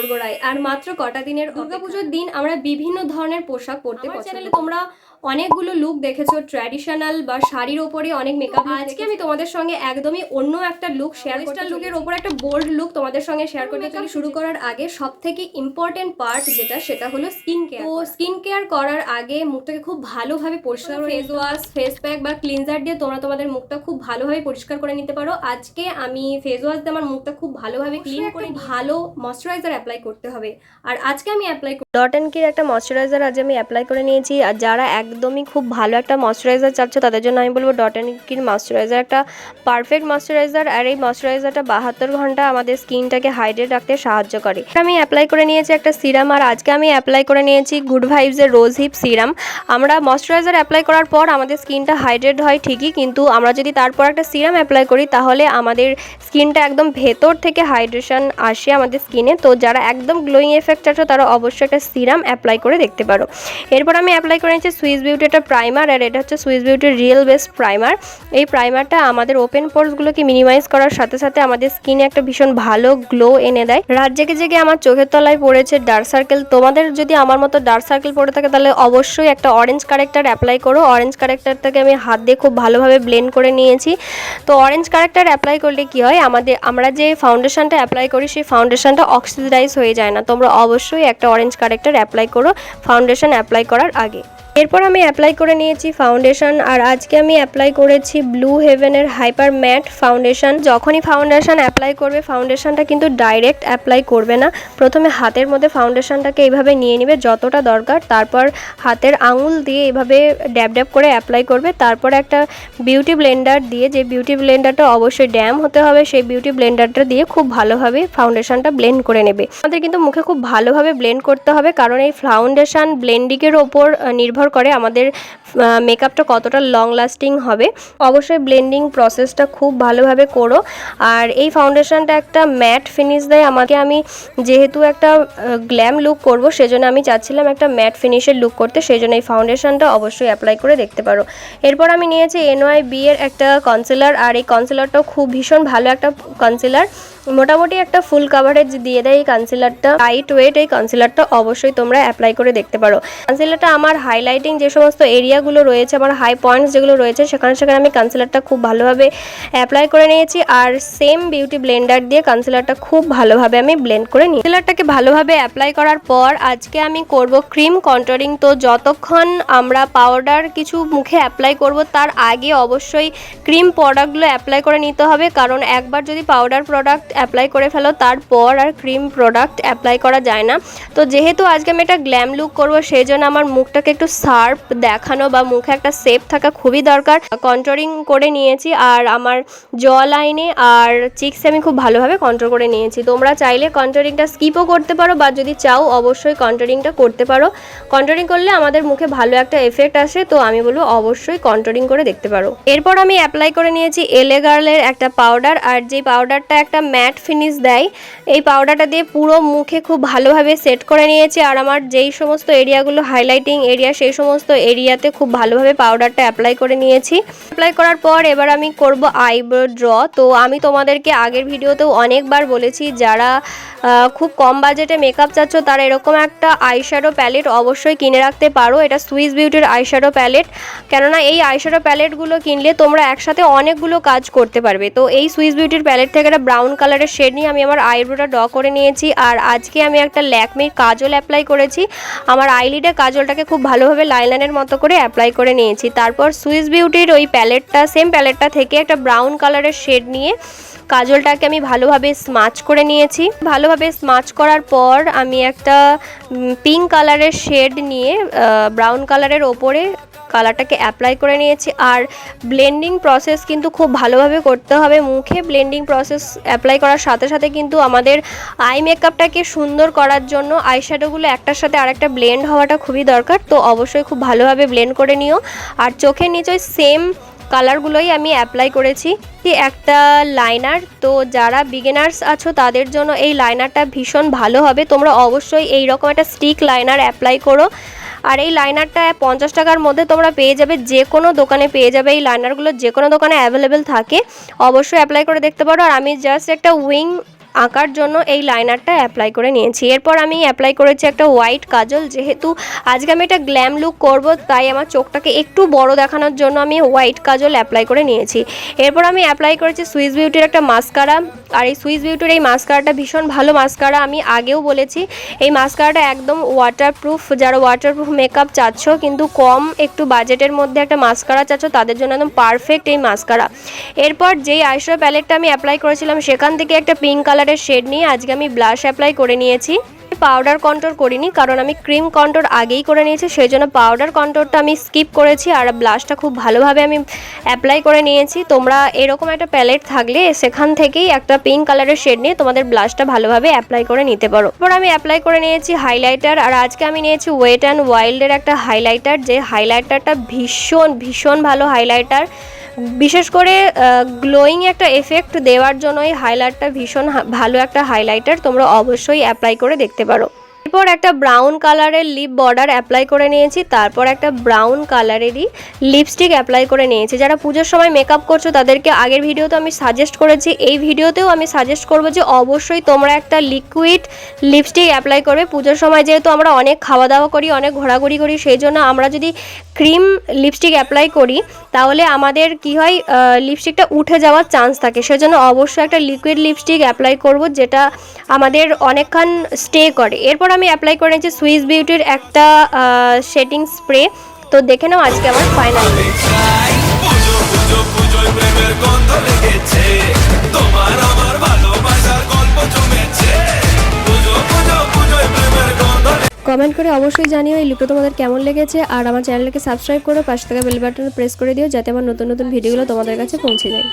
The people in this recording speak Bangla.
দোরগোড়ায় আর মাত্র কটা দিনের দুর্গাপুজোর দিন আমরা বিভিন্ন ধরনের পোশাক পরতে পছন্দ। চ্যানেলে তোমরা অনেকগুলো লুক দেখেছো, ট্র্যাডিশনাল বা শাড়ির ওপরে অনেক মেকআপ। আজকে আমি তোমাদের সঙ্গে একদমই অন্য একটা লুক শেয়ার করতে, লুকের ওপর একটা বোল্ড লুক তোমাদের সঙ্গে শেয়ার করতে চলি। শুরু করার আগে সব থেকে ইম্পর্টেন্ট পার্ট সেটা হলো স্কিন কেয়ার। তো স্কিন কেয়ার করার আগে মুখটাকে খুব ভালোভাবে পরিষ্কার করে, ফেস ওয়াশ, ফেস প্যাক বা ক্লিনজার দিয়ে তোমরা তোমাদের মুখটা খুব ভালোভাবে পরিষ্কার করে নিতে পারো। আজকে আমি ফেস ওয়াশ দিয়ে আমার মুখটা খুব ভালোভাবে ক্লিন করে, ভালো ময়শ্চারাইজার অ্যাপ্লাই করতে হবে। আর আজকে আমি অ্যাপ্লাই ডট অ্যান্ড কির একটা ময়শ্চারাইজার আজ আমি অ্যাপ্লাই করে নিয়েছি। আর যারা একদমই খুব ভালো একটা ময়শ্চারাইজার চাচ্ছ তাদের জন্য আমি বলবো ডট অ্যান্ড কির ময়শ্চারাইজার একটা পারফেক্ট ময়শ্চারাইজার। আর এই ময়শ্চারাইজারটা 72 ঘন্টা আমাদের স্কিনটাকে হাইড্রেট রাখতে সাহায্য করে। আমি অ্যাপ্লাই করে নিয়েছি একটা সিরাম, আর আজকে আমি অ্যাপ্লাই করে নিয়েছি গুড ভাইবসের রোজ হিপ সিরাম। আমরা ময়শ্চারাইজার অ্যাপ্লাই করার পর আমাদের স্কিনটা হাইড্রেট হয় ঠিকই, কিন্তু আমরা যদি তারপর একটা সিরাম অ্যাপ্লাই করি তাহলে আমাদের স্কিনটা একদম ভেতর থেকে হাইড্রেশন আসে আমাদের স্কিনে। তো যারা একদম গ্লোয়িং এফেক্ট চাচ্ছ তারা অবশ্যই একটা সিরাম অ্যাপ্লাই করে দেখতে পারো। এরপর আমি অ্যাপ্লাই করে নিয়েছি সুইস বিউটি একটা প্রাইমার, আর এটা হচ্ছে সুইস বিউটির রিয়েল বেস্ট প্রাইমার। এই প্রাইমারটা আমাদের ওপেন পোরসগুলোকে মিনিমাইজ করার সাথে সাথে আমাদের স্কিনে একটা ভীষণ ভালো গ্লো এনে দেয়। রাত জেগে জেগে আমার চোখের তলায় পড়েছে ডার্ক সার্কেল। তোমাদের যদি আমার মতো ডার্ক সার্কেল পড়ে থাকে তাহলে অবশ্যই একটা অরেঞ্জ কারেক্টার অ্যাপ্লাই করো। অরেঞ্জ কারেক্টারটাকে আমি হাত দিয়ে খুব ভালোভাবে ব্লেন্ড করে নিয়েছি। তো অরেঞ্জ কারেক্টার অ্যাপ্লাই করলে কি হয়, আমরা যে ফাউন্ডেশনটা অ্যাপ্লাই করি সেই ফাউন্ডেশনটা অক্সিডাইজ হয়ে যায় না। তোমরা অবশ্যই একটা অরেঞ্জ কারেক্টার অ্যাপ্লাই করো ফাউন্ডেশন অ্যাপ্লাই করার আগে। এরপর আমি অ্যাপ্লাই করে নিয়েছি ফাউন্ডেশন, আর আজকে আমি অ্যাপ্লাই করেছি ব্লু হেভেনের হাইপার ম্যাট ফাউন্ডেশন। যখনই ফাউন্ডেশন অ্যাপ্লাই করবে ফাউন্ডেশনটা কিন্তু ডাইরেক্ট অ্যাপ্লাই করবে না, প্রথমে হাতের মধ্যে ফাউন্ডেশনটাকে এইভাবে নিয়ে নেবে যতটা দরকার, তারপর হাতের আঙুল দিয়ে এইভাবে ড্যাব ড্যাব করে অ্যাপ্লাই করবে। তারপর একটা বিউটি ব্লেন্ডার দিয়ে, যে বিউটি ব্লেন্ডারটা অবশ্যই ড্যাম হতে হবে, সেই বিউটি ব্লেন্ডারটা দিয়ে খুব ভালোভাবে ফাউন্ডেশনটা ব্লেন্ড করে নেবে। আমাদের কিন্তু মুখে খুব ভালোভাবে ব্লেন্ড করতে হবে, কারণ এই ফাউন্ডেশন ব্লেন্ডিংয়ের ওপর নির্ভর করে আমাদের মেকআপটা কতটা লং লাস্টিং হবে। অবশ্যই ব্লেন্ডিং প্রসেসটা খুব ভালোভাবে করো। আর এই ফাউন্ডেশনটা একটা ম্যাট ফিনিশ দেয় আমাকে। আমি যেহেতু একটা গ্ল্যাম লুক করব সেজন্য আমি চাচ্ছিলাম একটা ম্যাট ফিনিশের লুক করতে, সেই জন্য এই ফাউন্ডেশনটা অবশ্যই অ্যাপ্লাই করে দেখতে পারো। এরপর আমি নিয়েছি NYB এর একটা কনসিলার, আর এই কনসিলারটাও খুব ভীষণ ভালো একটা কনসিলার, মোটামুটি একটা ফুল কাভারেজ দিয়ে দেয় এই কনসিলারটা। লাইট ওয়েট এই কনসিলারটা অবশ্যই তোমরা অ্যাপ্লাই করে দেখতে পারো। কনসিলারটা আমার হাইলাইটিং যে সমস্ত এরিয়াগুলো রয়েছে, আমার হাই পয়েন্টস যেগুলো রয়েছে সেখানে আমি কনসিলারটা খুব ভালোভাবে অ্যাপ্লাই করে নিয়েছি। আর সেম বিউটি ব্লেন্ডার দিয়ে কনসিলারটা খুব ভালোভাবে আমি ব্লেন্ড করে নিই। কনসিলারটাকে ভালোভাবে অ্যাপ্লাই করার পর আজকে আমি করব ক্রিম কন্ট্রোলিং। তো যতক্ষণ আমরা পাউডার কিছু মুখে অ্যাপ্লাই করব তার আগে অবশ্যই ক্রিম প্রোডাক্টগুলো অ্যাপ্লাই করে নিতে হবে, কারণ একবার যদি পাউডার প্রোডাক্ট অ্যাপ্লাই করে ফেলো তারপর আর ক্রিম প্রোডাক্ট অ্যাপ্লাই করা যায় না। তো যেহেতু আজকে আমি একটা গ্ল্যাম লুক করবো সেই জন্য আমার মুখটাকে একটু শার্প দেখানো বা মুখে একটা শেপ থাকা খুবই দরকার। কন্ট্রোলিং করে নিয়েছি, আর আমার জ লাইনে আর চিক্সে আমি খুব ভালোভাবে কন্ট্রোল করে নিয়েছি। তোমরা চাইলে কন্ট্রোলিংটা স্কিপও করতে পারো, বা যদি চাও অবশ্যই কন্ট্রোলিংটা করতে পারো। কন্ট্রোলিং করলে আমাদের মুখে ভালো একটা এফেক্ট আসে, তো আমি বলবো অবশ্যই কন্ট্রোলিং করে দেখতে পারো। এরপর আমি অ্যাপ্লাই করে নিয়েছি LA গার্লের একটা পাউডার, আর যে পাউডারটা একটা ম্যাট ফিনিশ দেয়। এই পাউডারটা দিয়ে পুরো মুখে খুব ভালোভাবে সেট করে নিয়েছি, আর আমার যেই সমস্ত এরিয়াগুলো হাইলাইটিং এরিয়া সেই সমস্ত এরিয়াতে খুব ভালোভাবে পাউডারটা অ্যাপ্লাই করে নিয়েছি। অ্যাপ্লাই করার পর এবার আমি করব আইব্রো ড্র। তো আমি তোমাদেরকে আগের ভিডিওতেও অনেকবার বলেছি, যারা খুব কম বাজেটে মেকআপ চাচ্ছ তারা এরকম একটা আইশ্যাডো প্যালেট অবশ্যই কিনে রাখতে পারো। এটা সুইস বিউটির আইশ্যাডো প্যালেট, কেননা এই আইশ্যাডো প্যালেটগুলো কিনলে তোমরা একসাথে অনেকগুলো কাজ করতে পারবে। তো এই সুইস বিউটির প্যালেট থেকে একটা ব্রাউন কালারের শেড নিয়ে আমি আমার আইব্রোটা ড্র করে নিয়েছি। আর আজকে আমি একটা ল্যাকমির কাজল অ্যাপ্লাই করেছি। আমার আইলিডে কাজলটাকে খুব ভালোভাবে লাইলাইনের মতো করে অ্যাপ্লাই করে নিয়েছি। তারপর সুইস বিউটির ওই প্যালেটটা, সেম প্যালেটটা থেকে একটা ব্রাউন কালারের শেড নিয়ে কাজলটাকে আমি ভালোভাবে স্মাচ করে নিয়েছি। ভালোভাবে স্মাচ করার পর আমি একটা পিঙ্ক কালারের শেড নিয়ে ব্রাউন কালারের ওপরে কালারটাকে অ্যাপ্লাই করে নিয়েছি। আর ব্লেন্ডিং প্রসেস কিন্তু খুব ভালোভাবে করতে হবে। মুখে ব্লেন্ডিং প্রসেস অ্যাপ্লাই করার সাথে সাথে কিন্তু আমাদের আই মেকআপটাকে সুন্দর করার জন্য আইশ্যাডোগুলো একটার সাথে আরেকটা ব্লেন্ড হওয়াটা খুবই দরকার। তো অবশ্যই খুব ভালোভাবে ব্লেন্ড করে নিও। আর চোখের নিচে সেম কালারগুলোই আমি অ্যাপ্লাই করেছি। একটা লাইনার, তো যারা বিগিনার্স আছো তাদের জন্য এই লাইনারটা ভীষণ ভালো হবে। তোমরা অবশ্যই এই রকম একটা স্টিক লাইনার অ্যাপ্লাই করো। আর এই লাইনারটা 50 টাকার মধ্যে তোমরা পেয়ে যাবে, যে কোনো দোকানে পেয়ে যাবে। এই লাইনারগুলো যে কোনো দোকানে অ্যাভেলেবেল থাকে, অবশ্যই অ্যাপ্লাই করে দেখতে পারো। আর আমি জাস্ট একটা উইং আঁকার জন্য এই লাইনারটা অ্যাপ্লাই করে নিয়েছি। এরপর আমি অ্যাপ্লাই করেছি একটা হোয়াইট কাজল। যেহেতু আজকে আমি একটা গ্ল্যাম লুক করব, তাই আমার চোখটাকে একটু বড় দেখানোর জন্য আমি হোয়াইট কাজল অ্যাপ্লাই করে নিয়েছি। এরপর আমি অ্যাপ্লাই করেছি সুইস বিউটির একটা মাস্কারা। আর এই সুইস বিউটির এই মাস্কারাটা ভীষণ ভালো মাস্কারা, আমি আগেও বলেছি। এই মাস্কারাটা একদম ওয়াটারপ্রুফ, যারা ওয়াটারপ্রুফ মেকআপ চাচ্ছ কিন্তু কম একটু বাজেটের মধ্যে একটা মাস্কারা চাচ্ছ, তাদের জন্য একদম পারফেক্ট এই মাস্কারা। এরপর যেই আইশ্যাডো প্যালেটটা আমি অ্যাপ্লাই করেছিলাম সেখান থেকে একটা পিঙ্ক কালারের শেড নিয়ে আজকে আমি ব্লাশ অ্যাপ্লাই করে নিয়েছি। পাউডার কন্ট্রোল করিনি, কারণ আমি ক্রিম কন্ট্রোল আগেই করে নিয়েছি, সেই জন্য পাউডার কন্ট্রোলটা আমি স্কিপ করেছি। আর ব্লাশটা খুব ভালোভাবে আমি অ্যাপ্লাই করে নিয়েছি। তোমরা এরকম একটা প্যালেট থাকলে সেখান থেকেই একটা পিঙ্ক কালারের শেড নিয়ে তোমাদের ব্লাশটা ভালোভাবে অ্যাপ্লাই করে নিতে পারো। এরপর আমি অ্যাপ্লাই করে নিয়েছি হাইলাইটার। আর আজকে আমি নিয়েছি ওয়েট অ্যান্ড ওয়াইল্ডের একটা হাইলাইটার, যে হাইলাইটারটা ভীষণ ভীষণ ভালো হাইলাইটার। বিশেষ করে গ্লোয়িং একটা এফেক্ট দেওয়ার জন্য এই হাইলাইটারটা ভীষণ ভালো একটা হাইলাইটার, তোমরা অবশ্যই অ্যাপ্লাই করে দেখতে পারো। এরপর একটা ব্রাউন কালারের লিপ বর্ডার অ্যাপ্লাই করে নিয়েছি, তারপর একটা ব্রাউন কালারেরই লিপস্টিক অ্যাপ্লাই করে নিয়েছি। যারা পুজোর সময় মেকআপ করছো তাদেরকে আগের ভিডিওতে আমি সাজেস্ট করেছি, এই ভিডিওতেও আমি সাজেস্ট করবো যে অবশ্যই তোমরা একটা লিকুইড লিপস্টিক অ্যাপ্লাই করবে পুজোর সময়। যেহেতু আমরা অনেক খাওয়া দাওয়া করি, অনেক ঘোরাঘুরি করি, সেই জন্য আমরা যদি ক্রিম লিপস্টিক অ্যাপ্লাই করি তাহলে আমাদের কি হয়, লিপস্টিকটা উঠে যাওয়ার চান্স থাকে। সেজন্য অবশ্যই একটা লিকুইড লিপস্টিক অ্যাপ্লাই করব, যেটা আমাদের অনেকক্ষণ স্টে করে। এরপর আমি অ্যাপ্লাই করে নিয়েছি সুইস বিউটির একটা শেডিং স্প্রে। তো দেখে নাও আজকে আমার ফাইনাল। কমেন্ট করে অবশ্যই জানিও এই লুকটা তোমাদের কেমন লেগেছে। আর আমার চ্যানেলটাকে সাবস্ক্রাইব করে পাশে থাকা বেল বাটন প্রেস করে দিও, যাতে আমার নতুন নতুন ভিডিওগুলো তোমাদের কাছে পৌঁছে যায়।